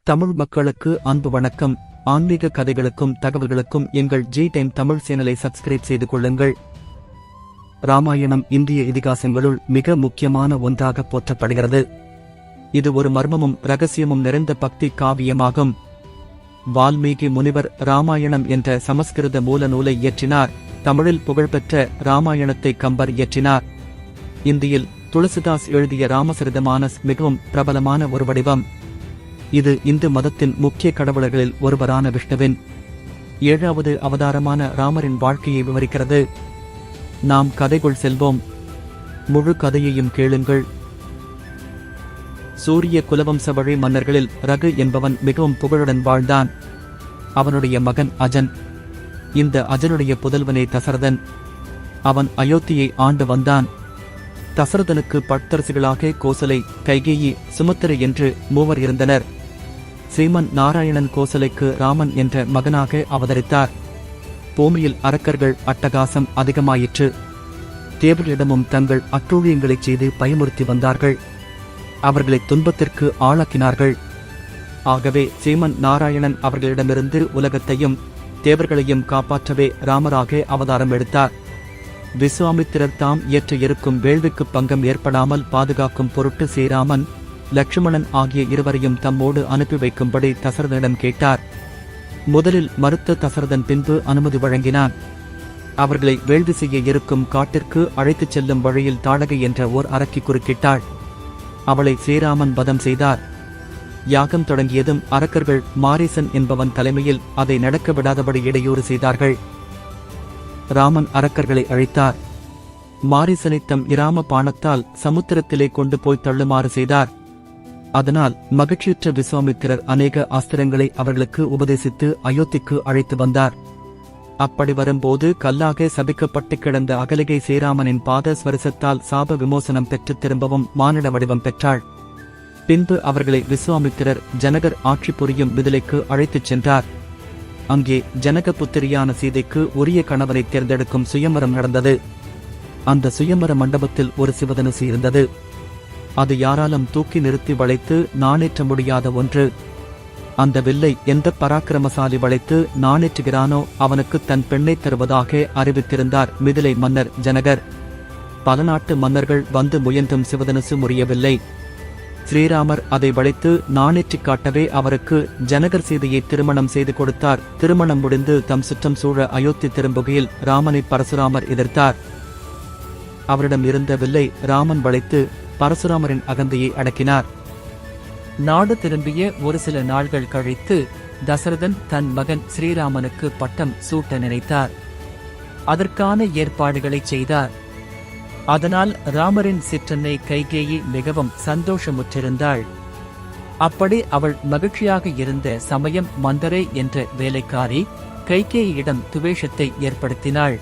தமிழ் மக்களுக்கு அன்பு வணக்கம். ஆன்மீக கதைகளுக்கும் தகவல்களுக்கும் எங்கள் G-Time தமிழ் சேனலை சப்ஸ்கிரைப் செய்து கொள்ளுங்கள். ராமாயணம் இந்திய இதிகாசங்களுள் மிக முக்கியமான ஒன்றாக போற்றப்படுகிறது. இது ஒரு மர்மமும் இரகசியமும் நிறைந்த பக்தி காவியமாகும். வால்மீகி முனிவர் ராமாயணம் என்ற சமஸ்கிருத மூல நூலை இயற்றினார். தமிழில் புகழ்பெற்ற ராமாயணத்தை கம்பர் இயற்றினார். இந்தியில் துளசிதாஸ் எழுதிய ராமசரிதமானஸ் மிகவும் பிரபலமான ஒரு வடிவம். இது இந்து மதத்தின் முக்கிய கடவுளர்களில் ஒருவரான விஷ்ணுவின் 7வது அவதாரமான ராமரின் வாழ்க்கையை விவரிக்கிறது. நாம் கதைக்குள் செல்வோம். முழு கதையையும் கேளுங்கள். சூரிய குலவம்ச வழி மன்னர்களில் ரகு என்பவன் மிகவும் புகழுடன் வாழ்ந்தான். அவனுடைய மகன் அஜன். இந்த அஜனுடைய புதல்வனே தசரதன். அவன் அயோத்தியை ஆண்டு வந்தான். தசரதனுக்கு பட்டரசிகளாக கோசலை, கைகேயி, சுமித்திரை என்று மூவர் இருந்தனர். ஸ்ரீமன் நாராயணன் கோசலைக்கு ராமன் என்ற மகனாக அவதரித்தார். பூமியில் அரக்கர்கள் அட்டகாசம் அதிகமாயிற்று. தேவர்களிடமும் தங்கள் அட்டூழியங்களைச் செய்து பயமுறுத்தி வந்தார்கள். அவர்களை துன்பத்திற்கு ஆளாக்கினார்கள். ஆகவே ஸ்ரீமன் நாராயணன் அவர்களிடமிருந்து உலகத்தையும் தேவர்களையும் காப்பாற்றவே ராமராக அவதாரம் எடுத்தார். விஸ்வாமித்திரர் தாம் இயற்ற இருக்கும் வேள்விக்கு பங்கம் ஏற்படாமல் பாதுகாக்கும் பொருட்டு ஸ்ரீராமன், லட்சுமணன் ஆகிய இருவரையும் தம்மோடு அனுப்பி வைக்கும்படி தசரதனிடம் கேட்டார். முதலில் மறுத்த தசரதன் பின்பு அனுமதி வழங்கினான். அவர்களை வேள்வி செய்ய இருக்கும் காட்டிற்கு அழைத்துச் செல்லும் வழியில் தாடகை என்ற ஓர் அரக்கி குறுக்கிட்டாள். அவளை ஸ்ரீராமன் வதம் செய்தார். யாகம் தொடங்கியதும் அரக்கர்கள் மாரீசன் என்பவன் தலைமையில் அதை நடக்க விடாதபடி இடையூறு செய்தார்கள். ராமன் அரக்கர்களை அழைத்தார். மாரீசனை தம் இராம பாணத்தால் சமுத்திரத்திலே கொண்டு போய் தள்ளுமாறு செய்தார். அதனால் மகிழ்ச்சியுற்ற விஸ்வாமித்திரர் அநேக அஸ்திரங்களை அவர்களுக்கு உபதேசித்து அயோத்திக்கு அழைத்து வந்தார். அப்படி வரும்போது கல்லாக சபிக்கப்பட்டு கிடந்த அகலிகை ஸ்ரீராமனின் பாத ஸ்வரிசத்தால் சாப விமோசனம் பெற்று திரும்பவும் மானிட வடிவம் பெற்றாள். பின்பு அவர்களை விஸ்வாமித்திரர் ஜனகர் ஆட்சி புரியும் மிதிலைக்கு அழைத்துச் சென்றார். அங்கே ஜனகபுத்திரியான சீதைக்கு உரிய கணவனை தேர்ந்தெடுக்கும் சுயம்பரம் நடந்தது. அந்த சுயம்பர மண்டபத்தில் ஒரு சிவதனுசு இருந்தது. அது யாராலும் தூக்கி நிறுத்தி வளைத்து நாணேற்ற முடியாத ஒன்று. அந்த வில்லை எந்த பராக்கிரமசாலி வளைத்து நாணேற்றுகிறானோ அவனுக்கு தன் பெண்ணை தருவதாக அறிவித்திருந்தார் மிதிலை மன்னர் ஜனகர். பல நாட்டு மன்னர்கள் வந்து முயன்றும் சிவதனுசு முறியவில்லை. ஸ்ரீராமர் அதை வளைத்து நாணேற்றிக் காட்டவே அவருக்கு ஜனகர் சீதையை திருமணம் செய்து கொடுத்தார். திருமணம் முடிந்து தம் சுற்றம் சூழ அயோத்தி திரும்புகையில் ராமனை பரசுராமர் எதிர்த்தார். அவரிடம் இருந்த வில்லை ராமன் வளைத்து பரசுராமரின் அகந்தையை அடக்கினார். நாடு திரும்பிய ஒரு சில நாள்கள் கழித்து தசரதன் தன் மகன் ஸ்ரீராமனுக்கு பட்டம் சூட்ட நினைத்தார். அதற்கான ஏற்பாடுகளை செய்தார். அதனால் ராமரின் சிற்றன்னை கைகேயி மிகவும் சந்தோஷமுற்றிருந்தாள். அப்படி அவள் மகிழ்ச்சியாக இருந்த சமயம் மந்தரை என்ற வேலைக்காரி கைகேயியிடம் துவேஷத்தை ஏற்படுத்தினாள்.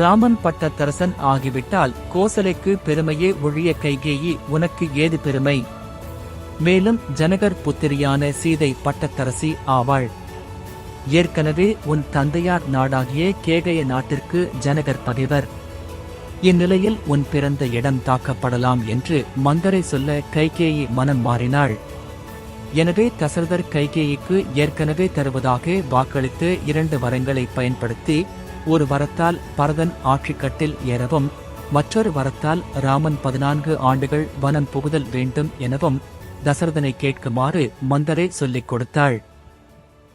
ராமன் பட்டத்தரசன் ஆகிவிட்டால் கோசலைக்கு பெருமையே ஒழிய கைகேயி உனக்கு ஏது பெருமை? மேலும் ஜனகர் புத்திரியான சீதை பட்டத்தரசி ஆவாள். ஏற்கனவே உன் தந்தையார் நாடாகிய கேகய நாட்டிற்கு ஜனகர் பகைவர். இந்நிலையில் உன் பிறந்த இடம் தாக்கப்படலாம் என்று மந்தரை சொல்ல கைகேயி மனம் மாறினாள். எனவே தசரதர் கைகேயிக்கு ஏற்கனவே தருவதாக வாக்களித்து 2 வரங்களை பயன்படுத்தி, ஒரு வரத்தால் பரதன் ஆட்சிக்கட்டில் ஏறவும், மற்றொரு வரத்தால் ராமன் 14 ஆண்டுகள் வனம் புகுதல் வேண்டும் எனவும் தசரதனை கேட்குமாறு மந்தரை சொல்லிக் கொடுத்தாள்.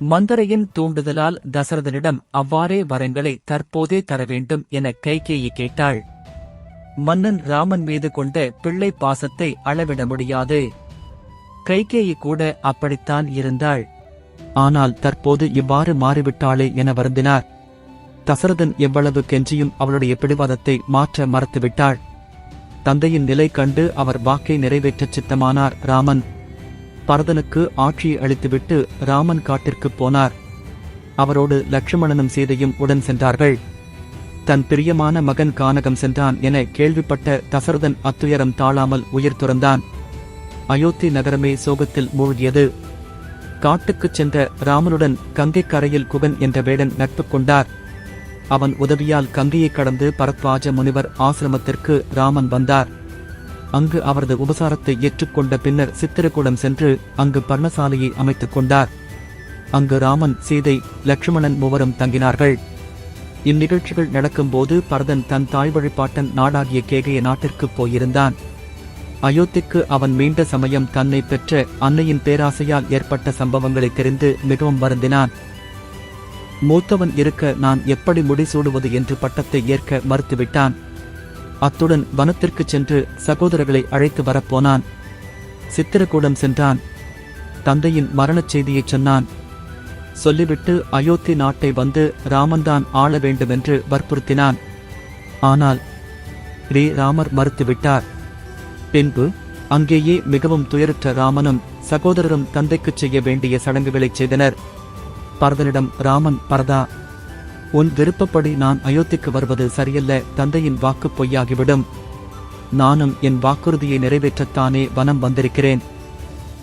மந்தரையின் தூண்டுதலால் தசரதனிடம் அவ்வாறே வரங்களை தற்போதே தர வேண்டும் என கைகேயி கேட்டாள். மன்னன் ராமன் மீது கொண்ட பிள்ளை பாசத்தை அளவிட முடியாது. கைகேயி கூட அப்படித்தான் இருந்தாள். ஆனால் தற்போது இவ்வாறு மாறிவிட்டாளே என வருந்தினார். தசரதன் எவ்வளவு கெஞ்சியும் அவளுடைய பிடிவாதத்தை மாற்ற மறுத்துவிட்டாள். தந்தையின் நிலை கண்டு அவர் வாக்கை நிறைவேற்றச் சித்தமானார் ராமன். பரதனுக்கு ஆட்சியை அளித்துவிட்டு ராமன் காட்டிற்குப் போனார். அவரோடு லட்சுமணனும் சீதையும் உடன் சென்றார்கள். தன் பிரியமான மகன் கானகம் சென்றான் என கேள்விப்பட்ட தசரதன் அத்துயரம் தாழாமல் உயிர் துறந்தான். அயோத்தி நகரமே சோகத்தில் மூழ்கியது. காட்டுக்குச் சென்ற ராமனுடன் கங்கைக் கரையில் குகன் என்ற வேடன் நட்பு கொண்டார். அவன் உதவியால் கங்கையை கடந்து பரத்வாஜ முனிவர் ஆசிரமத்திற்கு ராமன் வந்தார். அங்கு அவரது உபசாரத்தை ஏற்றுக்கொண்ட பின்னர் சித்திரகூடம் சென்று அங்கு பர்ணசாலையை அமைத்துக் கொண்டார். அங்கு ராமன், சீதை, லட்சுமணன் மூவரும் தங்கினார்கள். இந்நிகழ்ச்சிகள் நடக்கும்போது பரதன் தன் தாய் வழிபாட்டன் நாடாகிய கேகய நாட்டிற்குப் போயிருந்தான். அயோத்திக்கு அவன் மீண்ட சமயம் தன்னை பெற்ற அன்னையின் பேராசையால் ஏற்பட்ட சம்பவங்களை தெரிந்து மிகவும் வருந்தினான். மூத்தவன் இருக்க நான் எப்படி முடிசூடுவது என்று பட்டத்தை ஏற்க மறுத்துவிட்டான். அத்துடன் வனத்திற்குச் சென்று சகோதரர்களை அழைத்து வரப்போனான். சித்திரகூடம் சென்றான். தந்தையின் மரணச் செய்தியைச் சொன்னான். சொல்லிவிட்டு அயோத்தி நாட்டை வந்து ராமன்தான் ஆள வேண்டுமென்று வற்புறுத்தினான். ஆனால் ராமர் மறுத்துவிட்டார். பின்பு அங்கேயே மிகவும் துயருற்ற ராமனும் சகோதரரும் தந்தைக்குச் செய்ய வேண்டிய சடங்குகளைச் செய்தனர். பரதனிடம் ராமன், பரதா, உன் விருப்பப்படி நான் அயோத்திக்கு வருவது சரியல்ல. தந்தையின் வாக்கு பொய்யாகிவிடும். நானும் என் வாக்குறுதியை நிறைவேற்றத்தானே வனம் வந்திருக்கிறேன்.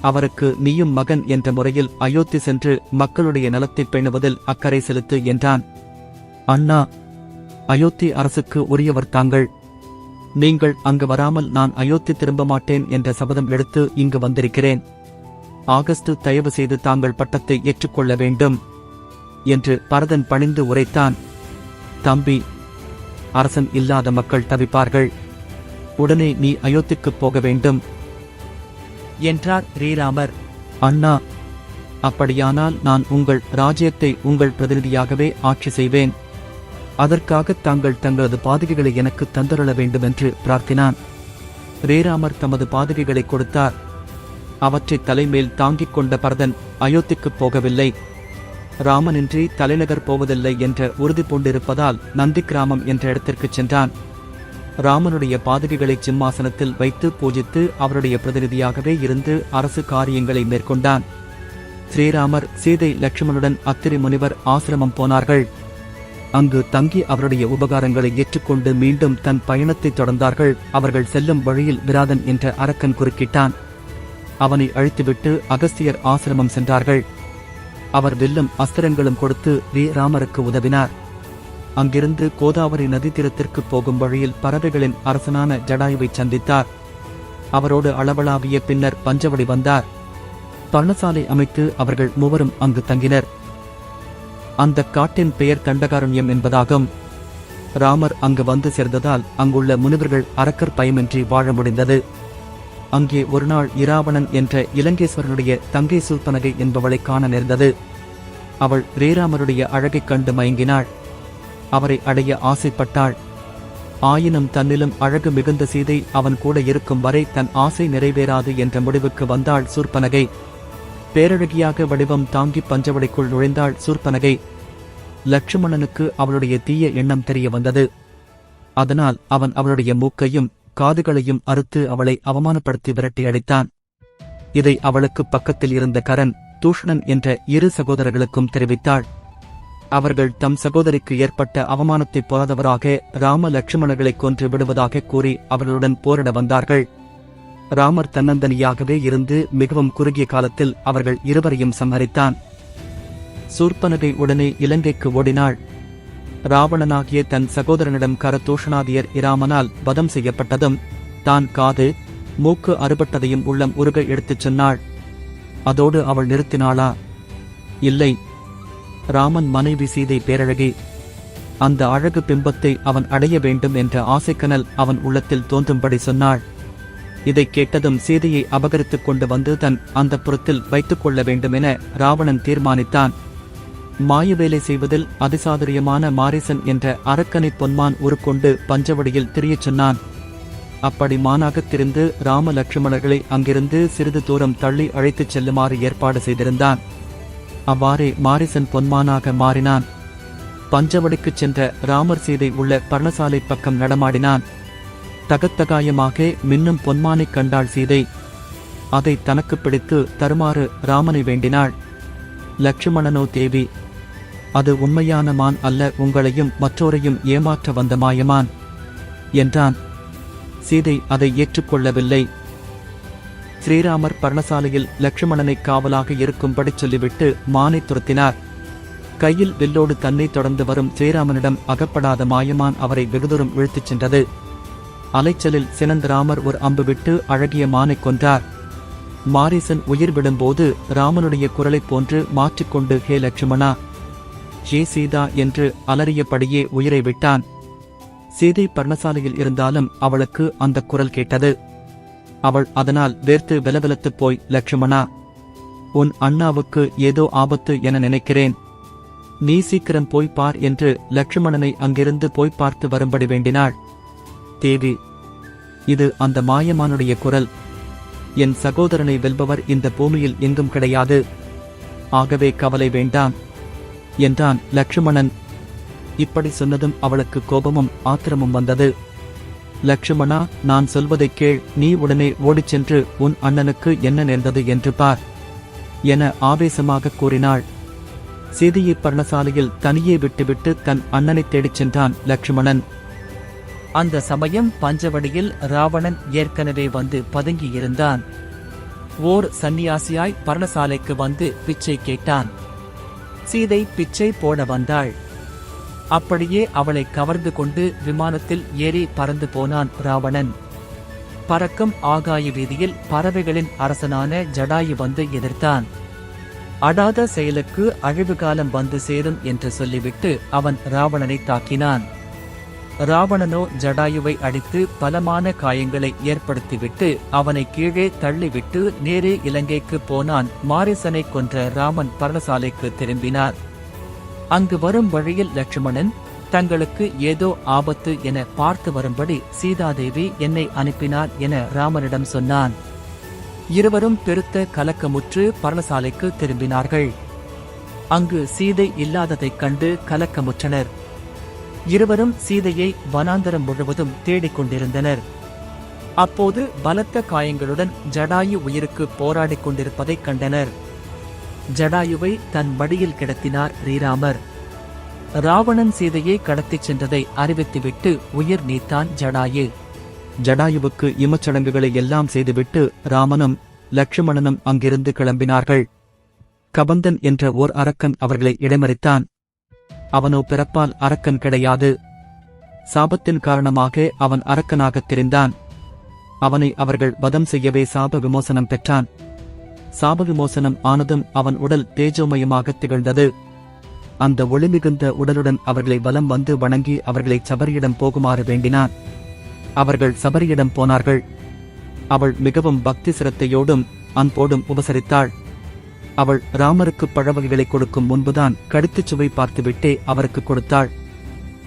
அவருக்கு நீயும் மகன் என்ற முறையில் அயோத்தி சென்று மக்களுடைய நலத்தைப் பேணுவதில் அக்கறை செலுத்து என்றான். அண்ணா, அயோத்தி அரசுக்கு உரியவர் தாங்கள். நீங்கள் அங்கு வராமல் நான் அயோத்தி திரும்ப மாட்டேன் என்ற சபதம் எடுத்து இங்கு வந்திருக்கிறேன். ஆகஸ்ட் தயவு செய்து தாங்கள் பட்டத்தை ஏற்றுக்கொள்ள வேண்டும் என்று பரதன் பணிந்து உரைத்தான். தம்பி, அரசன் இல்லாத மக்கள் தவிப்பார்கள். உடனே நீ அயோத்திக்குப் போக வேண்டும் என்றார் ஸ்ரீராமர். அண்ணா, அப்படியானால் நான் உங்கள் ராஜ்யத்தை உங்கள் பிரதிநிதியாகவே ஆட்சி செய்வேன். அதற்காக தாங்கள் தங்களது பாதுகைகளை எனக்கு தந்தருள வேண்டுமென்று பிரார்த்தினான். ஸ்ரீராமர் தமது பாதுகைகளை கொடுத்தார். அவற்றை தலைமேல் தாங்கிக் கொண்ட பரதன் அயோத்திக்குப் போகவில்லை. ராமனின்றி தலைநகர் போவதில்லை என்ற உறுதி பூண்டிருப்பதால் நந்திகிராமம் என்ற இடத்திற்குச் சென்றான். ராமனுடைய பாதுகைகளை சிம்மாசனத்தில் வைத்து பூஜித்து அவருடைய பிரதிநிதியாகவே இருந்து அரசு காரியங்களை மேற்கொண்டான். ஸ்ரீராமர், சீதை, லட்சுமணனுடன் அத்திரி முனிவர் ஆசிரமம் போனார்கள். அங்கு தங்கி அவருடைய உபகாரங்களை ஏற்றுக்கொண்டு மீண்டும் தன் பயணத்தை தொடர்ந்தார்கள். அவர்கள் செல்லும் வழியில் விராதன் என்ற அரக்கன் குறுக்கிட்டான். அவனை அழித்துவிட்டு அகஸ்தியர் ஆசிரமம் சென்றார்கள். அவர் வில்லும் அஸ்திரங்களும் கொடுத்து ஸ்ரீராமருக்கு உதவினார். அங்கிருந்து கோதாவரி நதி தீரத்திற்கு போகும் வழியில் பறவைகளின் அரசனான ஜடாயுவை சந்தித்தார். அவரோடு அளவளாவிய பின்னர் பஞ்சவடி வந்தார். பர்ணசாலை அமைத்து அவர்கள் மூவரும் அங்கு தங்கினர். அந்த காட்டின் பெயர் தண்டகாரண்யம் என்பதாகும். ராமர் அங்கு வந்து சேர்ந்ததால் அங்குள்ள முனிவர்கள் அரக்கர் பயமின்றி வாழ முடிந்தது. அங்கே ஒருநாள் இராவணன் என்ற இலங்கேஸ்வரனுடைய தங்கை சூர்பனகை என்பவளை காண நேர்ந்தது. அவள் ஸ்ரீராமருடைய அழகைக் கண்டு மயங்கினாள். அவரை அடைய ஆசைப்பட்டாள். ஆயினும் தன்னிலும் அழகு மிகுந்த சீதை அவன் கூட இருக்கும் வரை தன் ஆசை நிறைவேறாது என்ற முடிவுக்கு வந்தாள் சூர்பனகை. பேரழகியாக வடிவம் தாங்கி பஞ்சவடிக்குள் நுழைந்தாள் சூர்பனகை. லட்சுமணனுக்கு அவளுடைய தீய எண்ணம் தெரிய வந்தது. அதனால் அவன் அவளுடைய மூக்கையும் காதுகளையும் அறுத்து அவளை அவமானப்படுத்தி விரட்டி அடித்தான். இதை அவளுக்கு பக்கத்தில் இருந்த கரன், தூஷணன் என்ற இரு சகோதரர்களுக்கும் தெரிவித்தாள். அவர்கள் தம் சகோதரிக்கு ஏற்பட்ட அவமானத்தை போராதவராக ராம லட்சுமணர்களை கொன்று விடுவதாக கூறி அவர்களுடன் போரிட வந்தார்கள். ராமர் தன்னந்தனியாகவே இருந்து மிகவும் குறுகிய காலத்தில் அவர்கள் இருவரையும் சம்ஹரித்தான். சூர்பனகை உடனே இலங்கைக்கு ஓடினாள். ராவணனாகிய தன் சகோதரனிடம் கரதூஷணாதியர் இராமனால் வதம் செய்யப்பட்டதும் தான் காது, மூக்கு அறுபட்டதையும் உள்ளம் உருக எடுத்துச் சொன்னாள். அதோடு அவள் நிறுத்தினாளா? இல்லை. ராமன் மனைவி சீதை பேரழகி. அந்த அழகு பிம்பத்தை அவன் அடைய வேண்டும் என்ற ஆசைக்கனல் அவன் உள்ளத்தில் தோன்றும்படி சொன்னாள். இதைக் கேட்டதும் சீதையை அபகரித்துக் கொண்டு வந்து தன் அந்த புறத்தில் வைத்துக் கொள்ள வேண்டுமென ராவணன் தீர்மானித்தான். மாயவேலை செய்வதில் அதிசாதுரியமான மாரிசன் என்ற அரக்கனை பொன்மான் உருக்கொண்டு பஞ்சவடியில் திரியச் சொன்னான். அப்படி மானாகத் திரிந்து ராம லட்சுமணர்களை அங்கிருந்து சிறிது தூரம் தள்ளி அழைத்துச் செல்லுமாறு ஏற்பாடு செய்திருந்தான். அவ்வாறே மாரிசன் பொன்மானாக மாறினான். பஞ்சவடிக்குச் சென்ற ராமர் சீதை உள்ள பர்ணசாலை பக்கம் நடமாடினான். தகத்தகாயமாக மின்னும் பொன்மானைக் கண்டாள் சீதை. அதை தனக்கு பிடித்து தருமாறு ராமனை வேண்டினாள். லட்சுமணனோ, தேவி, அது உண்மையான மான் அல்ல, உங்களையும் மற்றோரையும் ஏமாற்ற வந்த மாயமான் என்றான். சீதை அதை ஏற்றுக்கொள்ளவில்லை. ஸ்ரீராமர் பர்ணசாலையில் லட்சுமணனை காவலாக இருக்கும்படி சொல்லிவிட்டு மானை துரத்தினார். கையில் வில்லோடு தன்னை தொடர்ந்து வரும் ஸ்ரீராமனிடம் அகப்படாத மாயமான் அவரை வெகுதூரம் இழுத்துச் சென்றது. அலைச்சலில் சினந்த ராமர் ஒரு அம்பு விட்டு அழகிய மானைக் கொன்றார். மாரீசன் உயிர் விடும்போது ராமனுடைய குரலைப் போன்று மாற்றிக்கொண்டு ஹே லட்சுமணா, ஹே சீதா என்று அலறியபடியே உயிரை விட்டான். சீதை பர்ணசாலையில் இருந்தாலும் அவளுக்கு அந்த குரல் கேட்டது. அவள் அதனால் வேர்த்து வெலவெலத்துப் போய், லட்சுமணா, உன் அண்ணாவுக்கு ஏதோ ஆபத்து என நினைக்கிறேன், நீ சீக்கிரம் போய் பார் என்று லட்சுமணனை அங்கிருந்து போய் பார்த்து வரும்படி வேண்டினாள். தேவி, இது அந்த மாயமானுடைய குரல். என் சகோதரனை வெல்பவர் இந்த பூமியில் எங்கும் கிடையாது. ஆகவே கவலை வேண்டாம் என்றான் லட்சுமணன். இப்படி சொன்னதும் அவளுக்கு கோபமும் ஆத்திரமும் வந்தது. லட்சுமணா, நான் சொல்வதைக் கேள், நீ உடனே ஓடிச் சென்று உன் அண்ணனுக்கு என்ன நேர்ந்தது என்று பார் என ஆவேசமாக கூறினாள். சீதையை பர்ணசாலையில் தனியே விட்டுவிட்டு தன் அண்ணனைத் தேடிச் சென்றான் லட்சுமணன். அந்த சமயம் பஞ்சவடியில் ராவணன் ஏற்கனவே வந்து பதுங்கியிருந்தான். ஓர் சந்நியாசியாய் பர்ணசாலைக்கு வந்து பிச்சை கேட்டான். சீதை பிச்சை போட வந்தாள். அப்படியே அவளை கவர்ந்து கொண்டு விமானத்தில் ஏறி பறந்து போனான் ராவணன். பறக்கும் ஆகாய வீதியில் பறவைகளின் அரசனான ஜடாயு வந்து எதிர்த்தான். அடாத செயலுக்கு அழிவுகாலம் வந்து சேரும் என்று சொல்லிவிட்டு அவன் ராவணனை தாக்கினான். ராவணனோ ஜடாயுவை அடித்து பலமான காயங்களை ஏற்படுத்திவிட்டு அவனை கீழே தள்ளிவிட்டு நேரே இலங்கைக்கு போனான். மாரீசனை கொன்ற ராமன் பர்ணசாலைக்கு திரும்பினார். அங்கு வரும் வழியில் லட்சுமணன், தங்களுக்கு ஏதோ ஆபத்து என பார்த்து வரும்படி சீதாதேவி என்னை அனுப்பினார் என ராமனிடம் சொன்னான். இருவரும் பெருத்த கலக்கமுற்று பர்ணசாலைக்கு திரும்பினார்கள். அங்கு சீதை இல்லாததைக் கண்டு கலக்கமுற்றனர். இருவரும் சீதையை வனாந்தரம் முழுவதும் தேடிக் கொண்டிருந்தனர். அப்போது பலத்த காயங்களுடன் ஜடாயு உயிருக்கு போராடிக் கொண்டிருப்பதைக் கண்டனர். ஜடாயுவை தன் மடியில் கிடத்தினார் ஸ்ரீராமர். ராவணன் சீதையை கடத்திச் சென்றதை அறிவித்துவிட்டு உயிர் நீத்தான் ஜடாயு. ஜடாயுவுக்கு இமச்சடங்குகளை எல்லாம் செய்துவிட்டு ராமனும் லட்சுமணனும் அங்கிருந்து கிளம்பினார்கள். கபந்தன் என்ற ஓர் அரக்கன் அவர்களை இடைமறித்தான். அவனோ பிறப்பால் அரக்கன் கிடையாது. சாபத்தின் காரணமாக அவன் அரக்கனாகத் தெரிந்தான். அவனை அவர்கள் வதம் செய்யவே சாப விமோசனம் பெற்றான். சாப விமோசனம் ஆனதும் அவன் உடல் தேஜோமயமாகத் திகழ்ந்தது. அந்த ஒளிமிகுந்த உடலுடன் அவர்களை வலம் வந்து வணங்கி அவர்களை சபரியிடம் போகுமாறு வேண்டினான். அவர்கள் சபரியிடம் போனார்கள். அவள் மிகவும் பக்தி சிரத்தையோடும் அன்போடும் உபசரித்தாள். அவள் ராமருக்கு பழவகைகளை கொடுக்கும் முன்புதான் கடித்துச் சுவை பார்த்துவிட்டே அவருக்கு கொடுத்தாள்.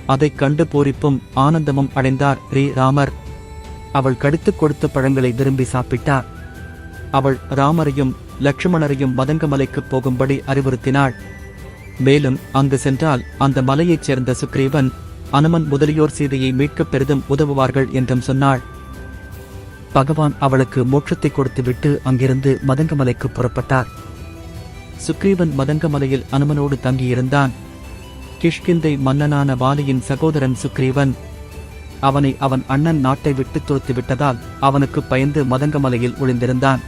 அதைக் கண்டு பூரிப்பும் ஆனந்தமும் அடைந்தார் ஸ்ரீராமர். அவள் கடித்துக் கொடுத்த பழங்களை விரும்பி சாப்பிட்டார். அவள் ராமரையும் லட்சுமணரையும் மதங்கமலைக்குப் போகும்படி அறிவுறுத்தினாள். மேலும் அங்கு சென்றால் அந்த மலையைச் சேர்ந்த சுக்ரீவன், அனுமன் முதலியோர் சீதையை மீட்கப் பெரிதும் உதவுவார்கள் என்றும் சொன்னாள். பகவான் அவளுக்கு மோட்சத்தை கொடுத்துவிட்டு அங்கிருந்து மதங்கமலைக்கு புறப்பட்டார். சுக்ரீவன் மதங்கமலையில் அனுமனோடு தங்கியிருந்தான். கிஷ்கிந்தை மன்னனான வாலியின் சகோதரன் சுக்ரீவன். அவனை அவன் அண்ணன் நாட்டை விட்டு துரத்திவிட்டதால் அவனுக்கு பயந்து மதங்கமலையில் ஒளிந்திருந்தான்.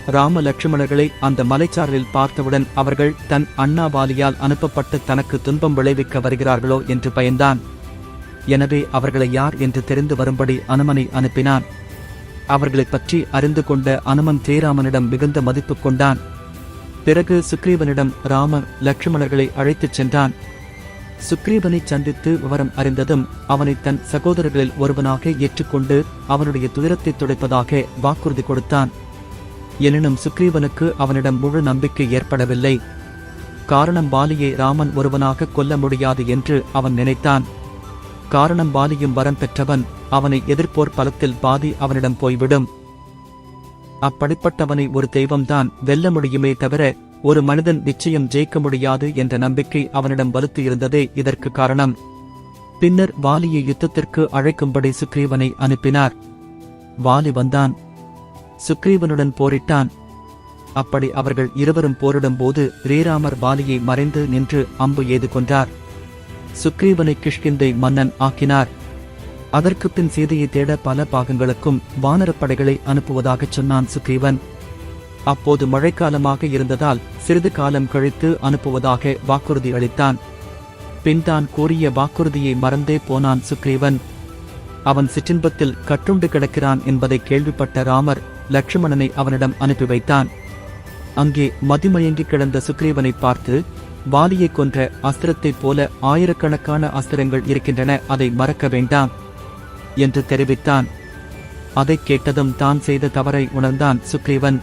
ராம லட்சுமணர்களை அந்த மலைச்சாரலில் பார்த்தவுடன் அவர்கள் தன் அண்ணா வாலியால் அனுப்பப்பட்டு தனக்கு துன்பம் விளைவிக்க வருகிறார்களோ என்று பயந்தான். எனவே அவர்களை யார் என்று தெரிந்து வரும்படி அனுமனை அனுப்பினான். அவர்களைப் பற்றி அறிந்து கொண்ட அனுமன் ஸ்ரீராமனிடம் மிகுந்த மதிப்பு கொண்டான். பிறகு சுக்ரீவனிடம் ராம லட்சுமணர்களை அழைத்துச் சென்றான். சுக்ரீவனைச் சந்தித்து விவரம் அறிந்ததும் அவனை தன் சகோதரர்களில் ஒருவனாக ஏற்றுக்கொண்டு அவனுடைய துயரத்தை துடைப்பதாக வாக்குறுதி கொடுத்தான். எனினும் சுக்ரீவனுக்கு அவனிடம் முழு நம்பிக்கை ஏற்படவில்லை. காரணம், வாலியை ராமன் ஒருவனாக கொல்ல முடியாது என்று அவன் நினைத்தான். காரணம், வாலியும் வரம் பெற்றவன். அவனை எதிர்ப்போர் பலத்தில் பாதி அவனிடம் போய்விடும். அப்படிப்பட்டவனை ஒரு தெய்வம்தான் வெல்ல முடியுமே தவிர ஒரு மனிதன் நிச்சயம் ஜெயிக்க முடியாது என்ற நம்பிக்கை அவனிடம் வலுத்து இருந்ததே இதற்கு காரணம். பின்னர் வாலியை யுத்தத்திற்கு அழைக்கும்படி சுக்ரீவனை அனுப்பினார். வாலி வந்தான். சுக்ரீவனுடன் போரிட்டான். அப்படி அவர்கள் இருவரும் போரிடும்போது ஸ்ரீராமர் வாலியை மறைந்து நின்று அம்பு எய்து கொன்றார். சுக்ரீவனை கிஷ்கிந்தை மன்னன் ஆக்கினார். அதற்கு பின் சீதையை தேட பல பாகங்களுக்கும் வானரப்படைகளை அனுப்புவதாகச் சொன்னான் சுக்ரீவன். அப்போது மழைக்காலமாக இருந்ததால் சிறிது காலம் கழித்து அனுப்புவதாக வாக்குறுதி அளித்தான். பின் தான் கூறிய வாக்குறுதியை மறந்தே போனான் சுக்ரீவன். அவன் சிற்றின்பத்தில் கட்டுண்டு கிடக்கிறான் என்பதை கேள்விப்பட்ட ராமர் லட்சுமணனை அவனிடம் அனுப்பி வைத்தான். அங்கே மதிமயங்கி கிடந்த சுக்ரீவனை பார்த்து, வாலியைக் கொன்ற அஸ்திரத்தைப் போல ஆயிரக்கணக்கான அஸ்திரங்கள் இருக்கின்றன, அதை மறக்க வேண்டாம் என்று தெரிவித்தான். அதைக் கேட்டதும் தான் செய்த தவறை உணர்ந்தான் சுக்ரீவன்.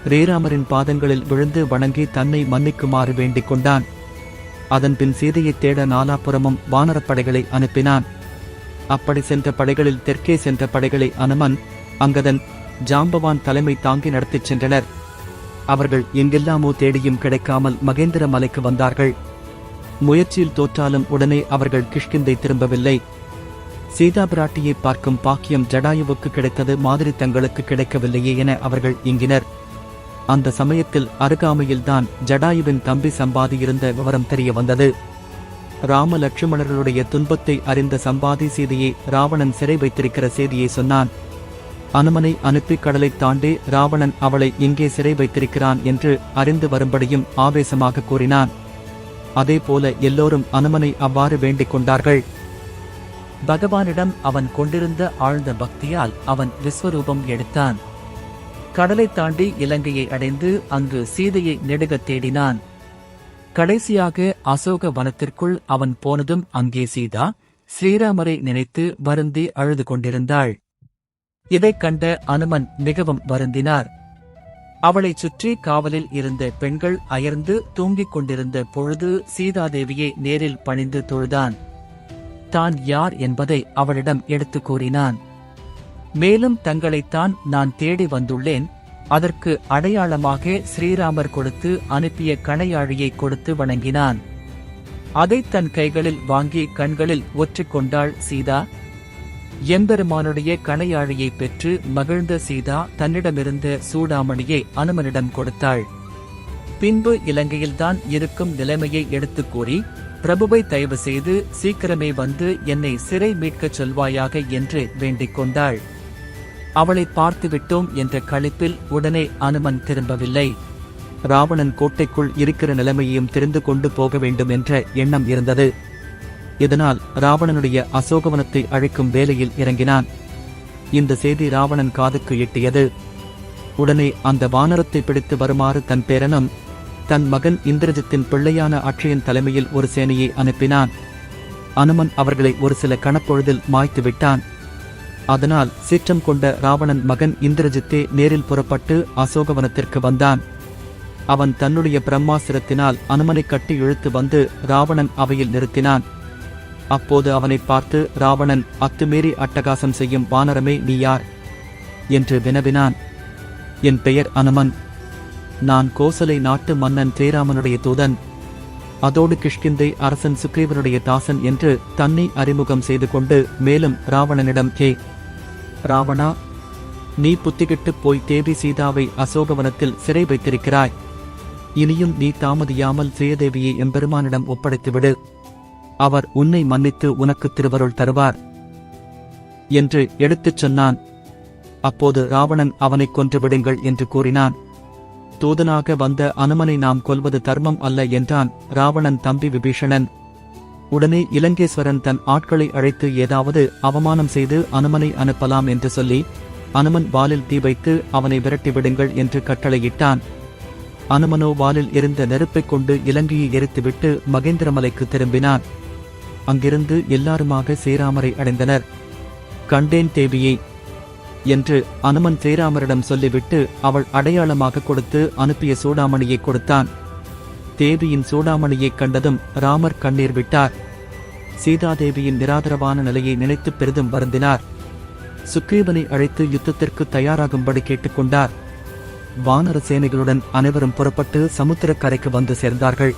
ஸ்ரீராமரின் பாதங்களில் விழுந்து வணங்கி தன்னை மன்னிக்குமாறு வேண்டிக் கொண்டான். அதன்பின் சீதையைத் தேட நாலாபுறமும் வானரப்படைகளை அனுப்பினான். அப்படி சென்ற படைகளில் தெற்கே சென்ற படைகளை அனுமன், அங்கதன், ஜாம்பவான் தலைமை தாங்கி நடத்திச் சென்றனர். அவர்கள் எங்கெல்லாமோ தேடியும் கிடைக்காமல் மகேந்திர மலைக்கு வந்தார்கள். முயற்சியில் தோற்றாலும் உடனே அவர்கள் கிஷ்கிந்தை திரும்பவில்லை. சீதா பிராட்டியை பார்க்கும் பாக்கியம் ஜடாயுவுக்கு கிடைத்தது மாதிரி தங்களுக்கு கிடைக்கவில்லையே என அவர்கள் இங்கினர். அந்த சமயத்தில் அருகாமையில்தான் ஜடாயுவின் தம்பி சம்பாதி இருந்த விவரம் தெரிய வந்தது. ராம லட்சுமணர்களுடைய துன்பத்தை அறிந்த சம்பாதி சீதையை ராவணன் சிறை வைத்திருக்கிற செய்தியை சொன்னான். அனுமனை அனுப்பி கடலை தாண்டி ராவணன் அவளை இங்கே சிறை வைத்திருக்கிறான் என்று அறிந்து வரும்படியும் ஆவேசமாக கூறினான். அதேபோல எல்லோரும் அனுமனை அவ்வாறு வேண்டிக் கொண்டார்கள். பகவானிடம் அவன் கொண்டிருந்த ஆழ்ந்த பக்தியால் அவன் விஸ்வரூபம் எடுத்தான். கடலை தாண்டி இலங்கையை அடைந்து அங்கு சீதையை நெடுகத் தேடினான். கடைசியாக அசோக வனத்திற்குள் அவன் போனதும் அங்கே சீதா ஸ்ரீராமரை நினைத்து வருந்தி அழுது கொண்டிருந்தாள். இதைக் கண்ட அனுமன் மிகவும் வருந்தினார். அவளைச் சுற்றி காவலில் இருந்த பெண்கள் அயர்ந்து தூங்கிக் கொண்டிருந்த பொழுது சீதாதேவியை நேரில் பணிந்து தொழுதான். தான் யார் என்பதை அவளிடம் எடுத்துக் கூறினான். மேலும் தங்களைத்தான் நான் தேடி வந்துள்ளேன், அதற்கு அடையாளமாக ஸ்ரீராமர் கொடுத்து அனுப்பிய கணையாழியை கொடுத்து வணங்கினான். அதைத் தன் கைகளில் வாங்கி கண்களில் ஒற்றிக்கொண்டாள் சீதா. எம்பெருமானுடைய கணையாழியை பெற்று மகிழ்ந்த சீதா தன்னிடமிருந்த சூடாமணியை அனுமனிடம் கொடுத்தாள். பின்பு இலங்கையில்தான் இருக்கும் நிலைமையை எடுத்துக் கூறி, பிரபுவை தயவு செய்து சீக்கிரமே வந்து என்னை சிறை மீட்கச் சொல்வாயாக என்று வேண்டிக் கொண்டாள். அவளை பார்த்துவிட்டோம் என்ற களிப்பில் உடனே அனுமன் திரும்பவில்லை. ராவணன் கோட்டைக்குள் இருக்கிற நிலைமையையும் தெரிந்து கொண்டு போக வேண்டும் என்ற எண்ணம் இருந்தது. இதனால் ராவணனுடைய அசோகவனத்தை அழிக்கும் வேலையில் இறங்கினான். இந்த செய்தி ராவணன் காதுக்கு எட்டியது. உடனே அந்த வானரத்தை பிடித்து வருமாறு தன் பேரனும் தன் மகன் இந்திரஜித்தின் பிள்ளையான அக்ஷயன் தலைமையில் ஒரு சேனையை அனுப்பினான். அனுமன் அவர்களை ஒரு சில கணப்பொழுதில் மாய்த்து விட்டான். அதனால் சீற்றம் கொண்ட ராவணன் மகன் இந்திரஜித்தே நேரில் புறப்பட்டு அசோகவனத்திற்கு வந்தான். அவன் தன்னுடைய பிரம்மாசிரத்தினால் அனுமனை கட்டி இழுத்து வந்து ராவணன் அவையில் நிறுத்தினான். அப்போது அவனை பார்த்து ராவணன், அத்துமீறி அட்டகாசம் செய்யும் வானரமே நீ யார் என்று வினவினான். என் பெயர் அனுமன். நான் கோசலை நாட்டு மன்னன் ஸ்ரீராமனுடைய தூதன். அதோடு கிஷ்கிந்தை அரசன் சுக்ரீவனுடைய தாசன் என்று தன்னை அறிமுகம் செய்து கொண்டு மேலும் ராவணனிடம், கே ராவணா, நீ புத்திகிட்டுப் போய் தேவி சீதாவை அசோகவனத்தில் சிறை வைத்திருக்கிறாய். இனியும் நீ தாமதியாமல் ஸ்ரீதேவியை எம்பெருமானிடம் ஒப்படைத்துவிடு. அவர் உன்னை மன்னித்து உனக்கு திருவருள் தருவார் என்று எடுத்துச் சொன்னான். அப்போது ராவணன் அவனைக் கொன்றுவிடுங்கள் என்று கூறினான். தூதனாக வந்த அனுமனை நாம் கொல்வது தர்மம் அல்ல என்றான் ராவணன் தம்பி விபீஷணன். உடனே இலங்கேஸ்வரன் தன் ஆட்களை அழைத்து ஏதாவது அவமானம் செய்து அனுமனை அனுப்பலாம் என்று சொல்லி அனுமன் வாலில் தீ வைத்து அவனை விரட்டிவிடுங்கள் என்று கட்டளையிட்டான். அனுமனோ வாலில் எரிந்த நெருப்பைக் கொண்டு இலங்கையை எரித்துவிட்டு மகேந்திரமலைக்கு திரும்பினான். அங்கிருந்து எல்லாருமாக ஸ்ரீராமரை அடைந்தனர். கண்டேன் தேவியை என்று அனுமன் ஸ்ரீராமரிடம் சொல்லிவிட்டு அவள் அடையாளமாக கொடுத்து அனுப்பிய சூடாமணியை கொடுத்தான். தேவியின் சூடாமணியைக் கண்டதும் ராமர் கண்ணீர் விட்டார். சீதாதேவியின் நிராதரவான நிலையை நினைத்து பெரிதும் வருந்தினார். சுக்ரீவனை அழைத்து யுத்தத்திற்கு தயாராகும்படி கேட்டுக்கொண்டார். வானர சேனைகளுடன் அனைவரும் புறப்பட்டு சமுத்திரக்கரைக்கு வந்து சேர்ந்தார்கள்.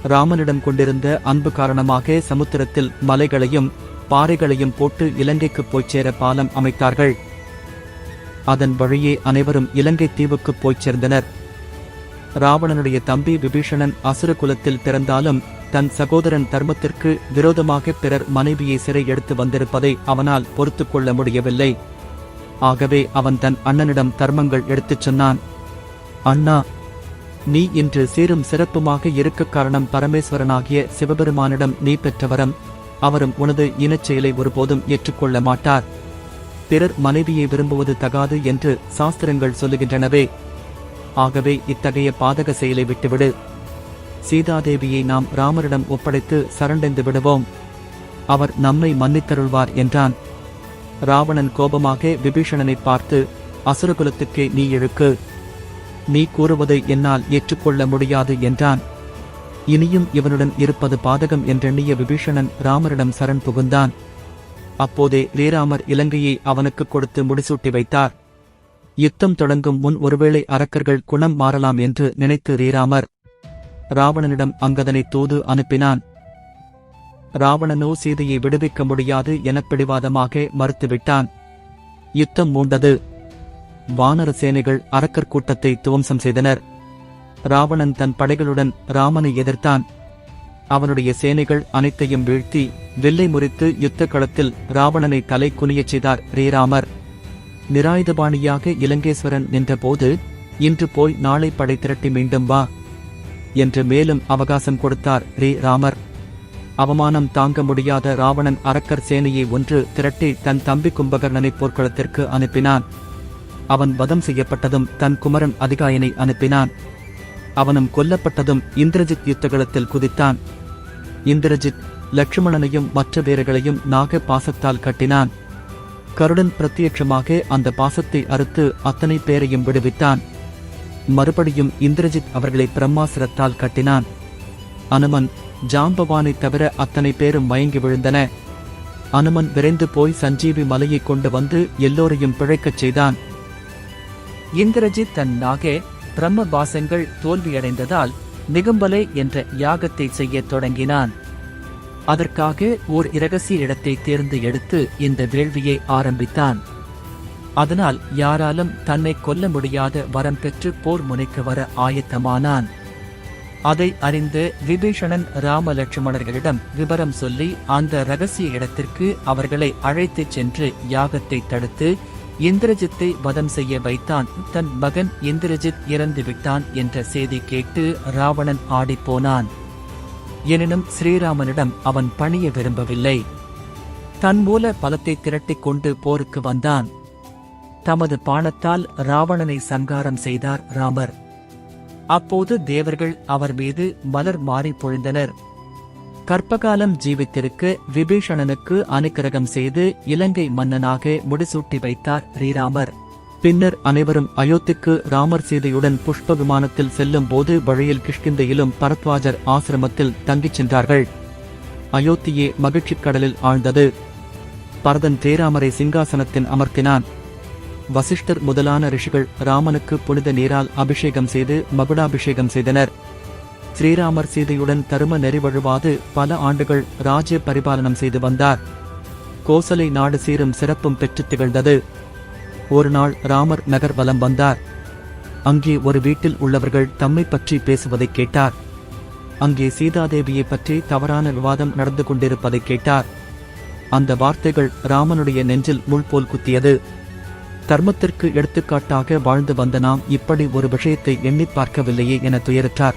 ராமனிடம் கொண்டிருந்த அன்பு காரணமாக சமுத்திரத்தில் மலைகளையும் பாறைகளையும் போட்டு இலங்கைக்குப் போய்ச் சேர பாலம் அமைத்தார்கள். அதன் வழியே அனைவரும் இலங்கை தீவுக்குப் போய்ச் சேர்ந்தனர். ராவணனுடைய தம்பி விபீஷணன் அசுர குலத்தில் பிறந்தாலும் தன் சகோதரன் தர்மத்திற்கு விரோதமாக பிறர் மனைவியை சிறை எடுத்து வந்திருப்பதை அவனால் பொறுத்துக் கொள்ள முடியவில்லை. ஆகவே அவன் தன் அண்ணனிடம் தர்மங்கள் எடுத்துச் சொன்னான். அண்ணா, நீ இன்று சீரும் சிறப்புமாக இருக்க காரணம் பரமேஸ்வரனாகிய சிவபெருமானிடம் நீ பெற்ற வரம். அவரும் உனது இனச் செயலை ஒருபோதும் ஏற்றுக்கொள்ள மாட்டார். பிறர் மனைவியை விரும்புவது தகாது என்று சாஸ்திரங்கள் சொல்லுகின்றனவே. ஆகவே இத்தகைய பாதக செயலை விட்டுவிடு. சீதாதேவியை நாம் ராமரிடம் ஒப்படைத்து சரண்டைந்து விடுவோம். அவர் நம்மை மன்னித்தருள்வார் என்றான். ராவணன் கோபமாக விபீஷணனை பார்த்து, அசுரகுலத்துக்கே நீ இழுக்கு. நீ கூறுவதை என்னால் ஏற்றுக்கொள்ள முடியாது என்றான். இனியும் இவனுடன் இருப்பது பாதகம் என்றெண்ணிய விபீஷணன் ராமரிடம் சரண் புகுந்தான். அப்போதே ஸ்ரீராமர் இலங்கையை அவனுக்கு கொடுத்து முடிசூட்டி வைத்தார். யுத்தம் தொடங்கும் முன் ஒருவேளை அரக்கர்கள் குணம் மாறலாம் என்று நினைத்து ஸ்ரீராமர் ராவணனிடம் அங்கதனை தூது அனுப்பினான். ராவணனோ சீதையை விடுவிக்க முடியாது என பிடிவாதமாக மறுத்துவிட்டான். யுத்தம் மூண்டது. வானர சேனைகள் அரக்கர் கூட்டத்தை துவம்சம் செய்தனர். ராவணன் தன் படைகளுடன் ராமனை எதிர்த்தான். அவனுடைய சேனைகள் அனைத்தையும் வீழ்த்தி வில்லை முறித்து யுத்த களத்தில் ராவணனை தலை குனியச் செய்தார் ஸ்ரீராமர். நிராயுதபாணியாக இலங்கேஸ்வரன் நின்றபோது, இன்று போய் நாளை படை திரட்டி மீண்டும் வா என்று மேலும் அவகாசம் கொடுத்தார் ஸ்ரீராமர். அவமானம் தாங்க முடியாத ராவணன் அரக்கர் சேனையை ஒன்று திரட்டி தன் தம்பி கும்பகர்ணனை போர்க்களத்திற்கு அனுப்பினான். அவன் வதம் செய்யப்பட்டதும் தன் குமரன் அதிகாயனை அனுப்பினான். அவனும் கொல்லப்பட்டதும் இந்திரஜித் யுத்தகளத்தில் குதித்தான். இந்திரஜித் லட்சுமணனையும் மற்ற வீரர்களையும் நாக பாசத்தால் கட்டினான். கருடன் பிரத்யட்சமாக அந்த பாசத்தை அறுத்து அத்தனை பேரையும் விடுவித்தான். மறுபடியும் இந்திரஜித் அவர்களை பிரம்மாசிரத்தால் கட்டினான். அனுமன், ஜாம்பவானை தவிர அத்தனை பேரும் மயங்கி விழுந்தன. அனுமன் விரைந்து போய் சஞ்சீவி மலையை கொண்டு வந்து எல்லோரையும் பிழைக்கச் செய்தான். இந்திரஜித் தன் நாகே பிரம்மபாசங்கள் தோல்வியடைந்ததால் நிகும்பலை என்ற யாகத்தை செய்யத் தொடங்கினான். அதற்காக ஓர் இரகசிய இடத்தை தேர்ந்து எடுத்து இந்த வேள்வியை ஆரம்பித்தான். அதனால் யாராலும் தன்னை கொல்ல முடியாத வரம் பெற்று போர் முனைக்கு வர ஆயத்தமானான். அதை அறிந்து விபீஷணன் ராம லட்சுமணர்களிடம் விவரம் சொல்லி அந்த இரகசிய இடத்திற்கு அவர்களை அழைத்துச் சென்று யாகத்தை தடுத்து இந்திரஜித்தை வதம் செய்ய வைத்தான். தன் மகன் இந்திரஜித் இறந்து விட்டான் என்ற செய்தி கேட்டு ராவணன் ஆடிப்போனான். எனினும் ஸ்ரீராமனிடம் அவன் பணிய விரும்பவில்லை. தன் மூல பலத்தை திரட்டிக் கொண்டு போருக்கு வந்தான். தமது பாணத்தால் ராவணனை சங்காரம் செய்தார் ராமர். அப்போது தேவர்கள் அவர் மீது மலர் மாறி பொழிந்தனர். கற்பகாலம் ஜீவித்திருக்க விபீஷணனுக்கு அனுக்கிரகம் செய்து இலங்கை மன்னனாக முடிசூட்டி வைத்தார் ஸ்ரீராமர். பின்னர் அனைவரும் அயோத்திக்கு ராமர் சீதையுடன் புஷ்ப விமானத்தில் செல்லும் போது வழியில் கிஷ்கிந்தையிலும் பரத்வாஜர் ஆசிரமத்தில் தங்கிச் சென்றார்கள். அயோத்தியே மகிழ்ச்சிக் கடலில் ஆழ்ந்தது. பரதன் ஸ்ரீராமரை சிங்காசனத்தின் அமர்த்தினான். வசிஷ்டர் முதலான ரிஷிகள் ராமனுக்கு புனித நீரால் அபிஷேகம் செய்து மகுடாபிஷேகம் செய்தனர். ஸ்ரீராமர் சீதையுடன் தரும நெறிவழுவாது பல ஆண்டுகள் ராஜ்ய பரிபாலனம் செய்து வந்தார். கோசலை நாடு சீரும் சிறப்பும் பெற்று திகழ்ந்தது. ஒரு நாள் ராமர் நகர் வலம் வந்தார். அங்கே ஒரு வீட்டில் உள்ளவர்கள் தம்மை பற்றி பேசுவதைக் கேட்டார். அங்கே சீதாதேவியை பற்றி தவறான விவாதம் நடந்து கொண்டிருப்பதைக் கேட்டார். அந்த வார்த்தைகள் ராமனுடைய நெஞ்சில் முள் போல் குத்தியது. தர்மத்திற்கு எடுத்துக்காட்டாக வாழ்ந்து வந்த நாம் இப்படி ஒரு விஷயத்தை எண்ணிப் பார்க்கவில்லையே என துயருற்றார்.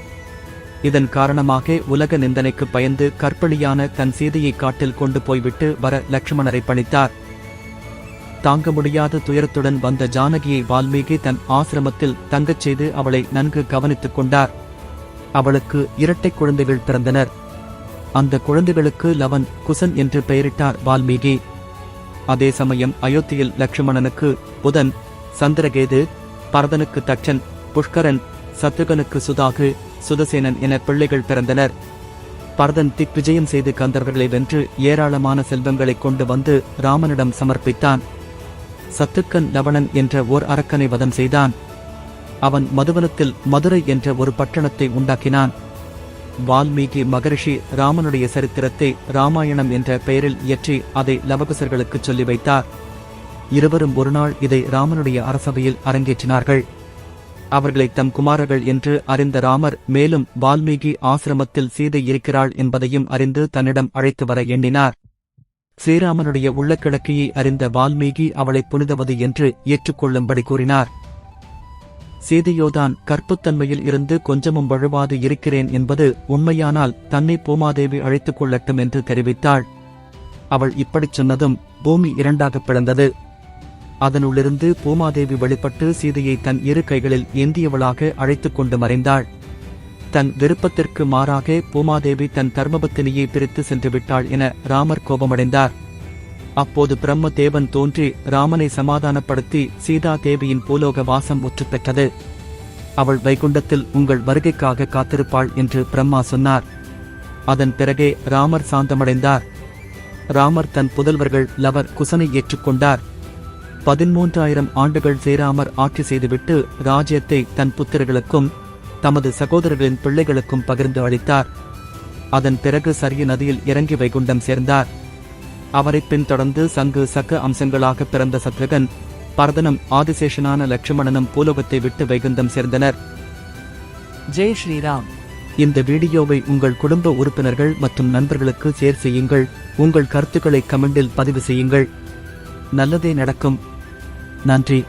இதன் காரணமாக உலக நிந்தனைக்கு பயந்து கற்பழியான தன் சீதையை காட்டில் கொண்டு போய்விட்டு வர லட்சுமணரை பணித்தார். தாங்க முடியாத துயரத்துடன் வந்த ஜானகியை வால்மீகி தன் ஆசிரமத்தில் தங்கச் செய்து அவளை நன்கு கவனித்துக் கொண்டார். அவளுக்கு இரட்டை குழந்தைகள் பிறந்தனர். அந்த குழந்தைகளுக்கு லவன், குசன் என்று பெயரிட்டார் வால்மீகி. அதே சமயம் அயோத்தியில் லட்சுமணனுக்கு புதன், சந்திரகேது, பரதனுக்கு தட்சன், புஷ்கரன், சத்ருகனுக்கு சுதாகு, சுதசேனன் என பிள்ளைகள் பிறந்தனர். பரதன் திக்விஜயம் செய்து கந்தர்வர்களை வென்று ஏராளமான செல்வங்களை கொண்டு வந்து ராமனிடம் சமர்ப்பித்தான். சத்துக்கன் லவணன் என்ற ஓர் அரக்கனை வதம் செய்தான். அவன் மதுவனத்தில் மதுரை என்ற ஒரு பட்டணத்தை உண்டாக்கினான். வால்மீகி மகரிஷி ராமனுடைய சரித்திரத்தை ராமாயணம் என்ற பெயரில் இயற்றி அதை லவகுசர்களுக்குச் சொல்லி வைத்தார். இருவரும் ஒருநாள் இதை ராமனுடைய அரசபையில் அரங்கேற்றினார்கள். அவர்களை தம் குமாரர்கள் என்று அறிந்த ராமர் மேலும் வால்மீகி ஆசிரமத்தில் சீதை இருக்கிறாள் என்பதையும் அறிந்து தன்னிடம் அழைத்து வர எண்ணினார். ஸ்ரீராமனுடைய உள்ளக்கிழக்கையை அறிந்த வால்மீகி அவளை புனிதவதி என்று ஏற்றுக்கொள்ளும்படி கூறினார். சீதையோதான் கற்புத்தன்மையில் இருந்து கொஞ்சமும் வழுவாது இருக்கிறேன் என்பது உண்மையானால் தன்னை பூமாதேவி அழைத்துக் கொள்ளட்டும் என்று தெரிவித்தாள். அவள் இப்படிச் சொன்னதும் பூமி இரண்டாகப் பிளந்தது. அதனுள்ளிருந்து பூமாதேவி வெளிப்பட்டு சீதையை தன் இரு கைகளில் ஏந்தியவளாக அழைத்துக் கொண்டு மறைந்தாள். தன் விருப்பத்திற்கு மாறாக பூமாதேவி தன் தர்மபத்தினியை பிரித்து சென்று விட்டாள் என ராமர் கோபமடைந்தார். அப்போது பிரம்ம தேவன் தோன்றி ராமனை சமாதானப்படுத்தி சீதா தேவியின் பூலோக வாசம் முற்று பெற்றது. அவள் வைகுண்டத்தில் உங்கள் வருகைக்காக காத்திருப்பாள் என்று பிரம்மா சொன்னார். அதன் பிறகே ராமர் சாந்தமடைந்தார். ராமர் தன் புதல்வர்கள் லவர் குசனை ஏற்றுக்கொண்டார். 13,000 ஆண்டுகள் ஸ்ரீராமர் ஆட்சி செய்துவிட்டு ராஜ்யத்தை தன் புத்திரர்களுக்கும் தமது சகோதரர்களின் பிள்ளைகளுக்கும் பகிர்ந்து அளித்தார். அதன் பிறகு சரிய நதியில் இறங்கி வைகுண்டம் சேர்ந்தார். அவரைப் பின்தொடர்ந்து சங்கு சக்க அம்சங்களாக பிறந்த சத்ருகன், பரதனும் ஆதிசேஷனான லட்சுமணனும் பூலோகத்தை விட்டு வைகுண்டம் சேர்ந்தனர். ஜெய் ஸ்ரீராம். இந்த வீடியோவை உங்கள் குடும்ப உறுப்பினர்கள் மற்றும் நண்பர்களுக்கு ஷேர் செய்யுங்கள். உங்கள் கருத்துக்களை கமெண்டில் பதிவு செய்யுங்கள். நல்லதே நடக்கும். நன்றி.